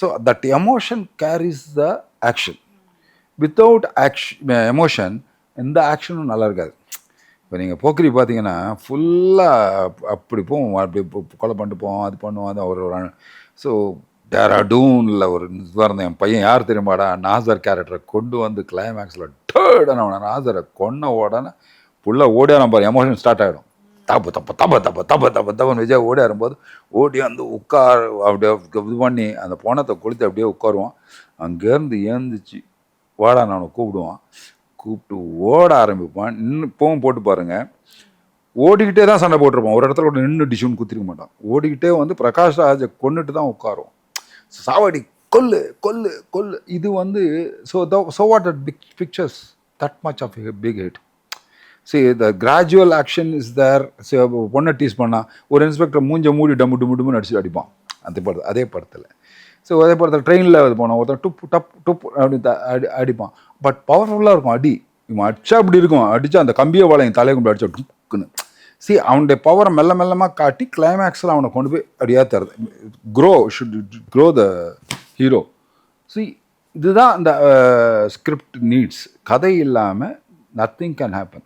So that emotion carries the action. Without emotion எந்த ஆக்ஷனும் நல்லா இருக்காது. இப்போ நீங்கள் போக்கிரி பார்த்தீங்கன்னா ஃபுல்லாக அப்படி போவோம், அப்படி கொலை பண்ணிட்டு போவோம், அது பண்ணுவோம், அது ஒரு ஸோ டேராடூனில் ஒரு இருந்தேன் என் பையன் யார் தெரியுமாடா, நாசர் கேரக்டரை கொண்டு வந்து கிளைமேக்ஸில் டேர்டான நாசரை கொன்ன உடனே ஃபுல்லாக ஓடியா பாரு, எமோஷன் ஸ்டார்ட் ஆகிடும். தப்பு தப்பு தப்பு தப்பு தப்பு தப்பு தப்புன்னு விஜய் ஓடி வரும்போது ஓடி வந்து அப்படியே இது பண்ணி அந்த போனத்தை கொளுத்து அப்படியே உட்காருவான். அங்கேருந்து ஏந்திச்சு வாடா நான் கூப்பிடுவான், கூப்பிட்டு ஓட ஆரம்பிப்பான். இப்பவும் போட்டு பாருங்க, ஓடிக்கிட்டே தான் சண்டை போட்டிருப்பான். ஒரு இடத்துல கூட நின்று டிஷுன்னு குத்திருக்க மாட்டான். ஓடிக்கிட்டே வந்து பிரகாஷ் ராஜை கொண்டுட்டு தான் உட்காருவோம். சாவடி கொல்லு கொல்லு கொல்லு. இது வந்து so what at big pictures that much of big hit. See, the gradual action is there. பொண்ணை டீஸ் பண்ணால் ஒரு இன்ஸ்பெக்டர் மூஞ்ச மூடி டம்மு டும்மு டும்னு அடிப்பான் அதே படத்தில். ஸோ அதே படத்தில் ட்ரெயினில் இது போனோம், ஒருத்தர் டுப் டப் டுப் அப்படின்னு அடிப்பான். பட் பவர்ஃபுல்லாக இருக்கும் அடி. இவன் அடிச்சா அப்படி இருக்கும், அடித்தா அந்த கம்பியை வாழையும் தலையை கொண்டு அடிச்சா டுக்குன்னு. அவனுடைய பவரை மெல்ல மெல்லமாக காட்டி கிளைமேக்ஸில் அவனை கொண்டு போய் அடியாக தருது. Grow the hero. இதுதான் இந்த ஸ்கிரிப்ட் நீட்ஸ். கதை இல்லாமல் நத்திங் கேன் ஹேப்பன்.